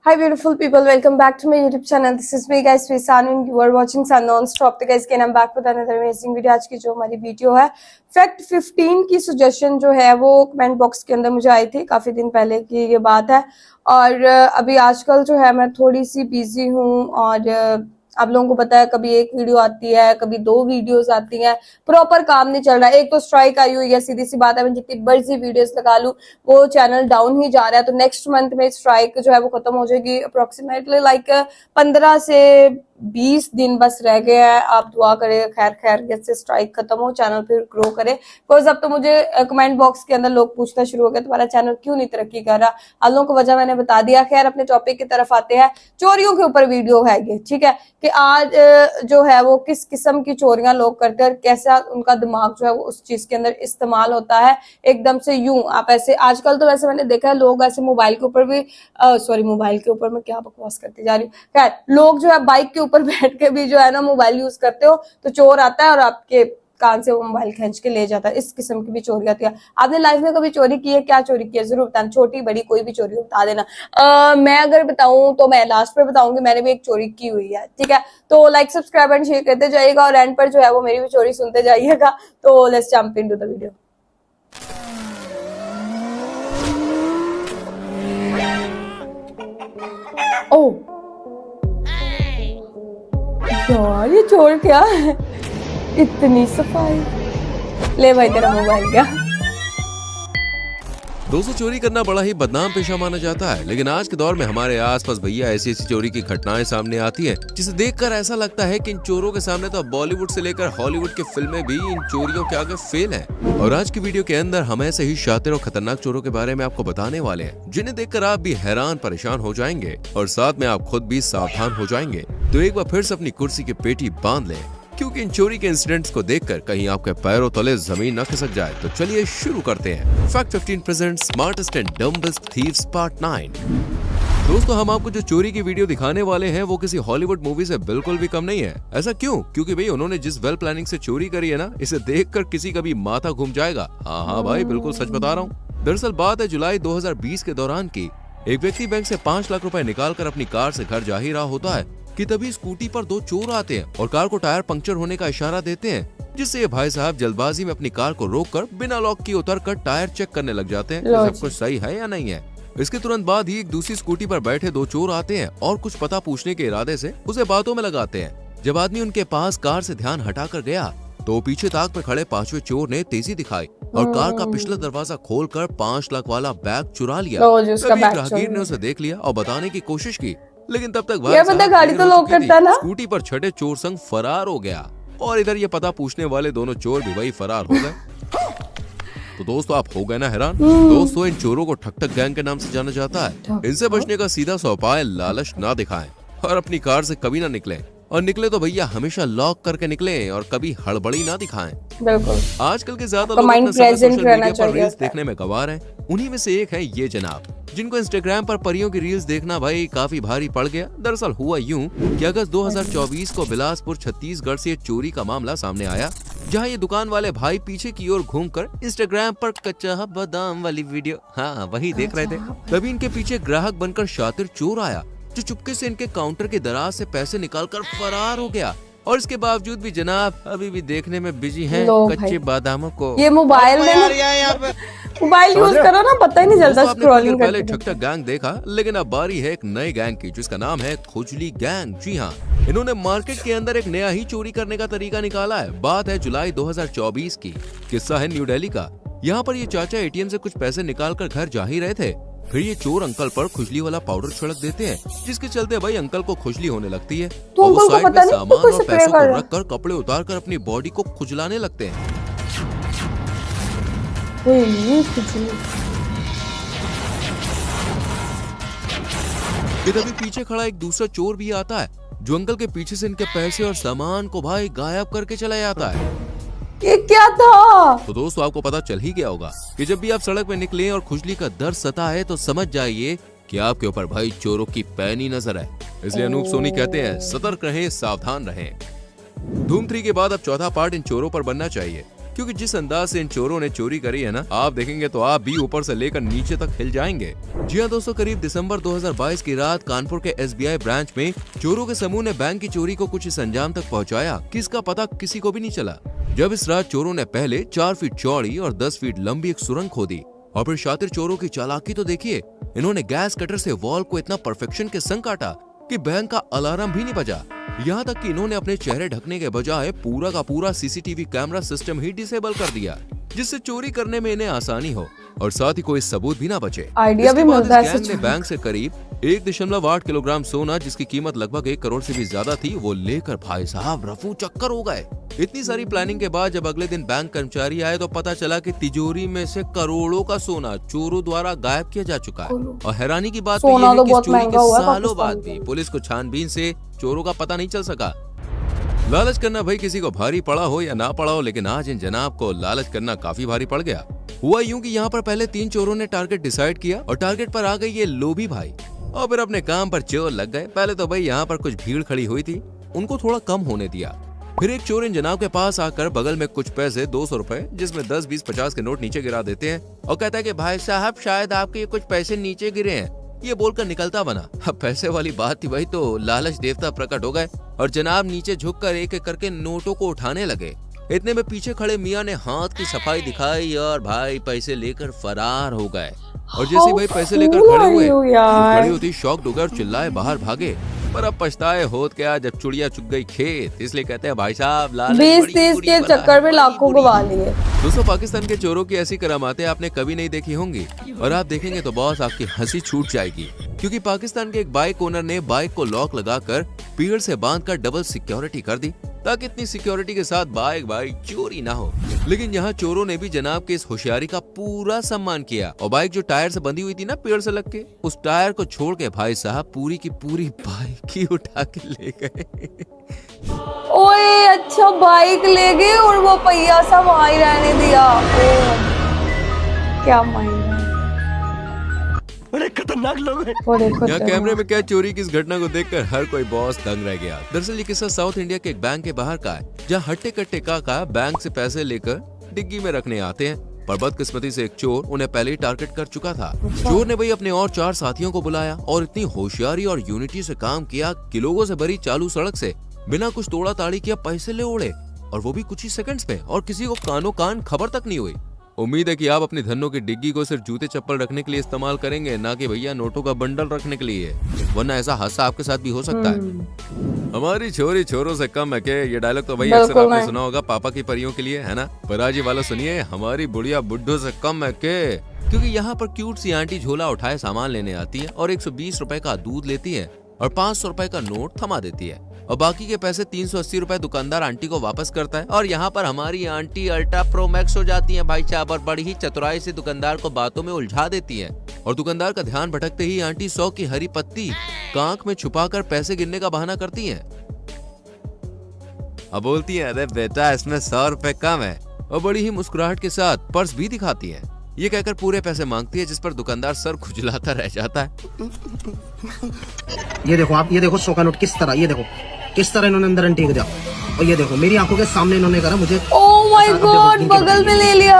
Hi beautiful people, welcome back to my YouTube channel. This is me guys, Sanu and you are watching Sun Non-Stop. तो guys again I'm back with another amazing video. आज की जो हमारी video है fact 15 की suggestion जो है वो कमेंट बॉक्स के अंदर मुझे आई थी, काफी दिन पहले की ये बात है। और अभी आजकल जो है मैं थोड़ी सी बिजी हूँ और आप लोगों को पता है कभी एक वीडियो आती है, कभी दो वीडियोस आती हैं, प्रॉपर काम नहीं चल रहा है। एक तो स्ट्राइक आई हुई है, सीधी सी बात है, मैं जितनी बड़ी वीडियोस लगा लूं वो चैनल डाउन ही जा रहा है। तो नेक्स्ट मंथ में स्ट्राइक जो है वो खत्म हो जाएगी, अप्रोक्सीमेटली लाइक 15 से 20 दिन बस रह गए हैं। आप दुआ करें खैर खैरियत से स्ट्राइक खत्म हो, चैनल फिर ग्रो करे। बिकॉज अब तो मुझे कमेंट बॉक्स के अंदर लोग पूछना शुरू हो गए तुम्हारा चैनल क्यों नहीं तरक्की कर रहा। आप लोगों को वजह मैंने बता दिया। खैर अपने टॉपिक की तरफ आते हैं। चोरियों के ऊपर वीडियो है ये, ठीक है, कि आज जो है वो किस किस्म की चोरियां लोग करते हैं और कैसा उनका दिमाग जो है वो उस चीज के अंदर इस्तेमाल होता है। एकदम से यूं आप ऐसे, आजकल तो वैसे मैंने देखा है लोग ऐसे मोबाइल के ऊपर भी मोबाइल के ऊपर मैं क्या बकवास करती जा रही हूँ। खैर लोग जो है बाइक के ऊपर बैठ के भी जो है ना मोबाइल यूज करते हो तो चोर आता है और आपके कान से वो मोबाइल खींच के ले जाता है। इस किस्म की भी चोरी आती है। आपने लाइफ में कभी चोरी की है? क्या चोरी की है जरूर बताना, छोटी बड़ी कोई भी चोरी बता देना। मैं अगर बताऊं तो मैं लास्ट पे बताऊंगी, मैंने भी एक चोरी की हुई है, ठीक है। तो लाइक सब्सक्राइब एंड शेयर करते जाइएगा और एंड पर जो है वो मेरी भी चोरी सुनते जाइएगा। तो let's jump into the video. Oh यार ये चोर क्या है, इतनी सफाई। ले भाई तेरा मोबाइल क्या। दोस्तों चोरी करना बड़ा ही बदनाम पेशा माना जाता है, लेकिन आज के दौर में हमारे आसपास भैया ऐसी ऐसी चोरी की घटनाएं सामने आती हैं जिसे देखकर ऐसा लगता है कि इन चोरों के सामने तो बॉलीवुड से लेकर हॉलीवुड की फिल्में भी इन चोरियों के आगे फेल हैं। और आज की वीडियो के अंदर हम ऐसे ही शातिर और खतरनाक चोरों के बारे में आपको बताने वाले हैं जिन्हें देखकर आप भी हैरान परेशान हो जाएंगे और साथ में आप खुद भी सावधान हो जाएंगे। तो एक बार फिर से अपनी कुर्सी की पेटी बांध लें, क्योंकि इन चोरी के इंसिडेंट्स को देखकर कहीं आपके पैरों तले जमीन न खिसक जाए। तो चलिए शुरू करते हैं। Fact 15 present smartest and dumbest thieves part 9। दोस्तों हम आपको जो चोरी की वीडियो दिखाने वाले हैं वो किसी हॉलीवुड मूवी से बिल्कुल भी कम नहीं है। ऐसा क्यों? क्योंकि भाई उन्होंने जिस वेल प्लानिंग से चोरी करी है ना, इसे देखकर किसी का भी माथा घूम जाएगा। हाँ भाई बिल्कुल सच बता रहा हूँ। दरअसल बात है जुलाई 2020 के दौरान की। एक व्यक्ति बैंक से 5 लाख रुपए निकाल कर अपनी कार से घर जा ही रहा होता है कि तभी स्कूटी पर दो चोर आते हैं और कार को टायर पंक्चर होने का इशारा देते हैं, जिससे ये भाई साहब जल्दबाजी में अपनी कार को रोककर बिना लॉक किए उतरकर टायर चेक करने लग जाते हैं कि सब कुछ सही है या नहीं है। इसके तुरंत बाद ही एक दूसरी स्कूटी पर बैठे दो चोर आते हैं और कुछ पता पूछने के इरादे से उसे बातों में लगाते हैं। जब आदमी उनके पास कार से ध्यान हटाकर गया तो पीछे ताक पे खड़े 5वें चोर ने तेजी दिखाई और कार का पिछला दरवाजा खोलकर 5 लाख वाला बैग चुरा लिया। तभी राहगीर ने उसे देख लिया और बताने की कोशिश की, लेकिन तब तक गाड़ी तो लोग करता ना। स्कूटी पर छठे चोर संग फरार हो गया और इधर ये पता पूछने वाले दोनों चोर भी वही फरार हो गए। तो दोस्तों आप हो गए ना हैरान। दोस्तों इन चोरों को ठक ठक गैंग के नाम से जाना जाता है। इनसे बचने का सीधा सा उपाय लालच ना दिखाएं और अपनी कार से कभी ना निकले, और निकले तो भैया हमेशा लॉक करके निकले और कभी हड़बड़ी ना दिखाएं। बिल्कुल आजकल के ज्यादा लोग अपना सोशल मीडिया पर रील्स देखने में गंवार हैं। उन्हीं में से एक है ये जनाब, जिनको इंस्टाग्राम पर परियों की रील्स देखना भाई काफी भारी पड़ गया। दरअसल हुआ यूं कि अगस्त 2024 को बिलासपुर छत्तीसगढ़ से चोरी का मामला सामने आया, जहां ये दुकान वाले भाई पीछे की ओर घूमकर इंस्टाग्राम पर कच्चा बादाम वाली वीडियो वही देख रहे थे। तभी इनके पीछे ग्राहक बनकर शातिर चोर आया जो चुपके से इनके काउंटर के दराज से पैसे निकालकर फरार हो गया। और इसके बावजूद भी जनाब अभी भी देखने में बिजी हैं कच्चे बादामों को। ये मोबाइल यूज करो ना, पता ही नहीं चलता स्क्रॉलिंग पहले ठक-ठक गैंग देखा, लेकिन अब बारी है एक नए गैंग की जिसका नाम है खुजली गैंग। जी हाँ, इन्होंने मार्केट के अंदर एक नया ही चोरी करने का तरीका निकाला है। बात है जुलाई 2024 की। किस्सा है न्यू दिल्ली का। यहाँ पर ये चाचा एटीएम से कुछ पैसे निकाल कर घर जा ही रहे थे, फिर ये चोर अंकल पर खुजली वाला पाउडर छिड़क देते हैं, जिसके चलते भाई अंकल को खुजली होने लगती है। तो वो साइड में सामान और पैसों को रखकर कपड़े उतारकर अपनी बॉडी को खुजलाने लगते हैं। तभी पीछे खड़ा एक दूसरा चोर भी आता है जो अंकल के पीछे से इनके पैसे और सामान को भाई गायब करके चला जाता है। ये क्या था? तो दोस्तों आपको पता चल ही गया होगा कि जब भी आप सड़क पे निकले और खुजली का दर्द सताए तो समझ जाइए कि आपके ऊपर भाई चोरों की पैनी नजर है। इसलिए अनूप सोनी कहते हैं सतर्क रहें, सावधान रहें। धूम 3 के बाद अब चौथा पार्ट इन चोरों पर बनना चाहिए। क्योंकि जिस अंदाज से इन चोरों ने चोरी करी है ना, आप देखेंगे तो आप भी ऊपर से लेकर नीचे तक हिल जाएंगे। जी हाँ दोस्तों, करीब दिसंबर 2022 की रात कानपुर के SBI ब्रांच में चोरों के समूह ने बैंक की चोरी को कुछ इस अंजाम तक पहुंचाया कि इसका पता किसी को भी नहीं चला। जब इस रात चोरों ने पहले 4 फीट चौड़ी और 10 फीट लंबी एक सुरंग खोदी और फिर शातिर चोरों की चालाकी तो देखिए, इन्होंने गैस कटर से वॉल को इतना परफेक्शन के संग काटा कि बैंक का अलार्म भी नहीं बजा। यहाँ तक कि इन्होंने अपने चेहरे ढकने के बजाय पूरा का पूरा CCTV कैमरा सिस्टम ही डिसेबल कर दिया, जिससे चोरी करने में इन्हें आसानी हो और साथ ही कोई सबूत भी ना बचे। आइडिया भी मिलता है। गैंग ने बैंक से करीब 1.8 किलोग्राम सोना, जिसकी कीमत लगभग 1 करोड़ से भी ज्यादा थी, वो लेकर भाई साहब रफू चक्कर हो गए। इतनी सारी प्लानिंग के बाद जब अगले दिन बैंक कर्मचारी आए तो पता चला कि तिजोरी में से करोड़ों का सोना चोरों द्वारा गायब किया जा चुका है। और हैरानी की बात तो ये है कि इस चोरी के सालों बाद भी पुलिस को छानबीन से चोरों का पता नहीं चल सका। लालच करना भाई किसी को भारी पड़ा हो या ना पड़ा हो, लेकिन आज इन जनाब को लालच करना काफी भारी पड़ गया। हुआ यूं कि यहाँ पर पहले 3 चोरों ने टारगेट डिसाइड किया और टारगेट पर आ गई ये लोभी भाई और फिर अपने काम पर चोर लग गए। पहले तो भाई यहाँ पर कुछ भीड़ खड़ी हुई थी, उनको थोड़ा कम होने दिया। फिर एक चोर इन जनाब के पास आकर बगल में कुछ पैसे 200 रुपए, जिसमें 10, 20, 50 के नोट नीचे गिरा देते हैं और कहता है कि भाई साहब शायद आपके ये कुछ पैसे नीचे गिरे हैं। ये बोलकर निकलता बना। अब पैसे वाली बात थी भाई, तो लालच देवता प्रकट हो गए और जनाब नीचे झुककर एक एक करके नोटों को उठाने लगे। इतने में पीछे खड़े मियाँ ने हाथ की सफाई दिखाई और भाई पैसे लेकर फरार हो गए। और जैसे भाई पैसे लेकर खड़े हुए, खड़ी होती शॉक्ड हो गए और चिल्लाए बाहर भागे। पर अब पछताए होत क्या जब चुड़िया चुग गई खेत। इसलिए कहते हैं भाई साहब लालच 20-30 के चक्कर में लाखों गवा लिए। दोस्तों, पाकिस्तान के चोरों की ऐसी करामातें आपने कभी नहीं देखी होंगी और आप देखेंगे तो बॉस आपकी हंसी छूट जाएगी, क्योंकि पाकिस्तान के एक बाइक ओनर ने बाइक को लॉक लगाकर पेड़ से बांधकर डबल सिक्योरिटी कर दी ताकि इतनी सिक्योरिटी के साथ बाइक चोरी ना हो। लेकिन यहाँ चोरों ने भी जनाब के इस होशियारी का पूरा सम्मान किया और बाइक जो टायर से बंधी हुई थी ना पेड़ से लग के, उस टायर को छोड़ के भाई साहब पूरी की पूरी बाइक ही उठा के ले गए। ओए अच्छा, बाइक ले गए और वो पहिया सा वहां ही रहने दिया। क्या माइंड, बड़े खतरनाक लोग हैं। यहाँ कैमरे में क्या चोरी की इस घटना को देखकर हर कोई बॉस दंग रह गया। दरअसल ये किस्सा साउथ इंडिया के एक बैंक के बाहर का है, जहाँ हट्टे कट्टे काका बैंक से पैसे लेकर डिग्गी में रखने आते हैं। पर बदकिस्मती से एक चोर उन्हें पहले ही टारगेट कर चुका था। चोर ने भाई अपने और 4 साथियों को बुलाया और इतनी होशियारी और यूनिटी से काम किया कि लोगों से भरी चालू सड़क से बिना कुछ तोड़ा ताड़ी किया पैसे ले उड़े, और वो भी कुछ ही सेकंड्स में, और किसी को कानो कान खबर तक नहीं हुई। उम्मीद है कि आप अपनी धनों की डिग्गी को सिर्फ जूते चप्पल रखने के लिए इस्तेमाल करेंगे, ना कि भैया नोटों का बंडल रखने के लिए, वरना ऐसा हादसा आपके साथ भी हो सकता है। हमारी छोरी छोरों से कम है के, ये डायलॉग तो भाई अक्सर आपने सुना होगा पापा की परियों के लिए, है ना। पर आज ये वाला सुनिए, हमारी बुढ़िया बुड्ढों से कम है के, क्योंकि यहाँ पर क्यूट सी आंटी झोला उठाए सामान लेने आती है और 120 रुपए का दूध लेती है और 500 रुपए का नोट थमा देती है और बाकी के पैसे 380 रुपए दुकानदार आंटी को वापस करता है। और यहाँ पर हमारी आंटी अल्ट्रा प्रो मैक्स हो जाती है भाई साहब, और बड़ी ही चतुराई से दुकानदार को बातों में उलझा देती है और दुकानदार का ध्यान भटकते ही आंटी 100 की हरी पत्ती कांख में छुपाकर पैसे गिनने का बहाना करती है। अब बोलती है, अरे बेटा इसमें 100 रुपए कम है, और बड़ी ही मुस्कुराहट के साथ पर्स भी दिखाती है। ये कहकर पूरे पैसे मांगती है, जिस पर दुकानदार सर खुजलाता रह जाता है। ये देखो आप, ये देखो 100 का नोट किस तरह, ये देखो किस तरह इन्होंने अंदर टेक दिया, और ये देखो मेरी आंखों के सामने इन्होंने करा मुझे। ओह माय गॉड, बगल में ले लिया।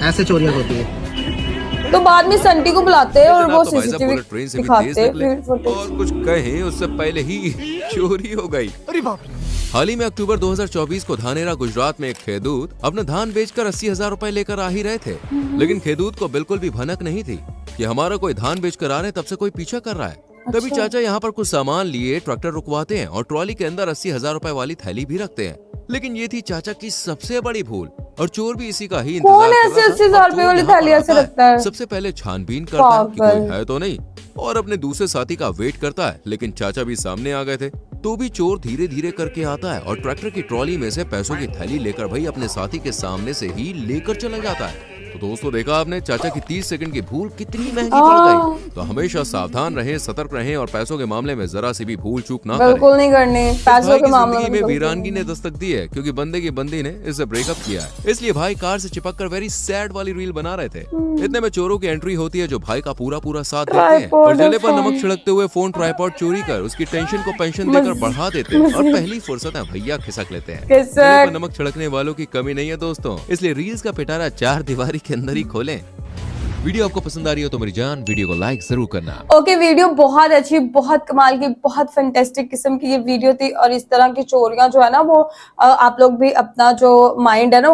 ऐसे चोरियां होती है। तो बाद में संटी को बुलाते हैं और वो तो भाई साहब सीसीटीवी पूरा ट्रेन से भी दिखाते तेज हैं, निकले फिर फुटेज। और कुछ कहे उससे पहले ही चोरी हो गई। अरे बाप रे। हाल ही में अक्टूबर 2024 को धानेरा गुजरात में एक खेदूत अपना धान बेचकर 80,000 रुपए लेकर आ ही रहे थे, लेकिन खेदूत को बिल्कुल भी भनक नहीं थी कि हमारा कोई धान बेचकर आ रहे तब से कोई पीछा कर रहा है। तभी चाचा यहाँ पर कुछ सामान लिए ट्रैक्टर रुकवाते हैं और ट्रॉली के अंदर 80,000 रुपए वाली थैली भी रखते हैं। लेकिन ये थी चाचा की सबसे बड़ी भूल, और चोर भी इसी का ही इंतजार कौन कर ऐसे रहा था। 80,000 रुपए वाली थैली ऐसे रखता है? सबसे पहले छानबीन करता है कि कोई है तो नहीं, और अपने दूसरे साथी का वेट करता है, लेकिन चाचा भी सामने आ गए थे। तो भी चोर धीरे धीरे करके आता है और ट्रैक्टर की ट्रॉली में से पैसों की थैली लेकर भाई अपने साथी के सामने से ही लेकर चला जाता है। तो दोस्तों देखा आपने चाचा की 30 सेकंड की भूल कितनी महंगी पड़ गई। तो हमेशा सावधान रहें, सतर्क रहें और पैसों के मामले में जरा सी भी भूल चूक ना करें। बिल्कुल नहीं करनी, पैसों भाई के की मामले जिंदगी में बिल्कुल वीरानगी ने दस्तक दी है क्योंकि बंदे की बंदी ने इससे ब्रेकअप किया है। इसलिए भाई कार से चिपक कर वेरी सैड वाली रील बना रहे थे। इतने में चोरों की एंट्री होती है जो भाई का पूरा साथ देते हैं और जले पर नमक छिड़कते हुए फोन ट्राइपॉड चोरी कर उसकी टेंशन को पेंशन देकर बढ़ा देते हैं और पहली फुर्सत है भैया खिसक लेते हैं। जले पर नमक छिड़कने वालों की कमी नहीं है दोस्तों, इसलिए रील्स का पिटारा 4 दीवारी के अंदर ही खोलें। वीडियो आपको पसंद आ रही हो तो मेरी जान वीडियो को लाइक जरूर करना। ओके, वीडियो बहुत अच्छी, बहुत कमाल की, बहुत फैंटास्टिक किस्म की ये वीडियो थी। और इस तरह की चोरियां जो है ना वो आप लोग भी अपना जो माइंड है ना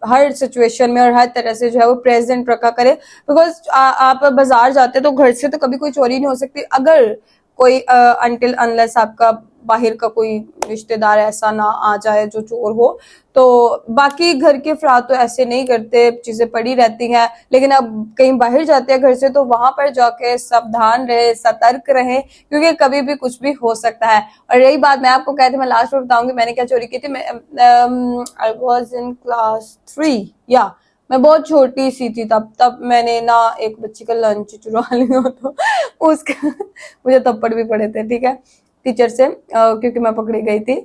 हर सिचुएशन में और हर तरह से जो है वो प्रेजेंट रखा करे। बिकॉज आप बाजार जाते तो घर से तो कभी कोई चोरी नहीं हो सकती अगर कोई अनटिल अनलेस आपका बाहर का कोई रिश्तेदार ऐसा ना आ जाए जो चोर हो। तो बाकी घर के अफराद तो ऐसे नहीं करते, चीजें पड़ी रहती हैं। लेकिन अब कहीं बाहर जाते हैं घर से तो वहां पर जाके सावधान रहे, सतर्क रहे, क्योंकि कभी भी कुछ भी हो सकता है। और यही बात मैं आपको कहती, मैं लास्ट में बताऊंगी मैंने क्या चोरी की थी। आई वॉज इन क्लास 3 या मैं बहुत छोटी सी थी तब मैंने ना एक बच्ची का लंच चुरा लिया तो उसका मुझे थप्पड़ भी पड़े थे, ठीक है, टीचर से, क्योंकि मैं पकड़ी गई थी।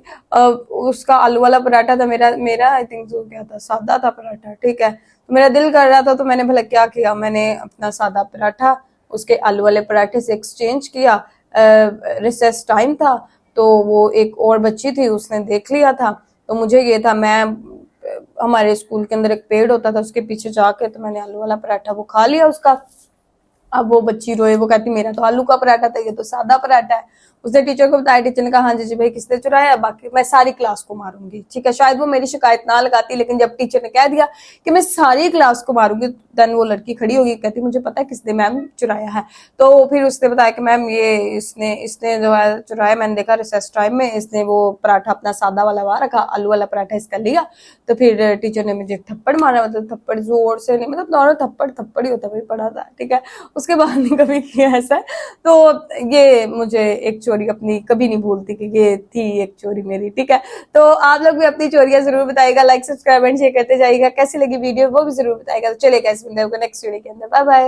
उसका आलू वाला पराठा था, मेरा आई थिंक जो क्या था, सादा था पराठा, ठीक है। तो मेरा दिल कर रहा था तो मैंने भला क्या किया, मैंने अपना सादा पराठा उसके आलू वाले पराठे से एक्सचेंज किया। रिसेस टाइम था तो वो एक और बच्ची थी उसने देख लिया था। तो मुझे ये था, हमारे स्कूल के अंदर एक पेड़ होता था उसके पीछे जाके तो मैंने आलू वाला पराठा वो खा लिया उसका। अब वो बच्ची रोए, वो कहती मेरा तो आलू का पराठा था, ये तो सादा पराठा है। उसने टीचर को बताया, टीचर ने कहा हाँ जी भाई किसने चुराया, बाकी मैं सारी क्लास को मारूंगी, ठीक है। शायद वो मेरी शिकायत ना लगाती, लेकिन जब टीचर ने कह दिया कि मैं सारी क्लास को मारूंगी, देन वो लड़की खड़ी होगी, कहती मुझे पता है किसने मैम चुराया है। तो फिर उसने बताया कि मैम ये इसने जो है चुराया, मैंने देखा रिसेस टाइम में इसने वो पराठा अपना सादा वाला वहां रखा, आलू वाला पराठा इसका लिया। तो फिर टीचर ने मुझे थप्पड़ मारा, मतलब थप्पड़ जोर से नहीं, मतलब नॉर्मल थप्पड़ ही होता, भाई पड़ा था, ठीक है। उसके बाद नहीं कभी किया ऐसा। तो ये मुझे एक चोरी अपनी कभी नहीं भूलती कि ये थी एक चोरी मेरी, ठीक है। तो आप लोग भी अपनी चोरियां जरूर बताइएगा, लाइक सब्सक्राइब एंड शेयर करते जाइएगा। कैसी लगी वीडियो वो भी जरूर बताइएगा। तो चलिए गाइस, मिलते हैं नेक्स्ट वीडियो के अंदर, बाय बाय।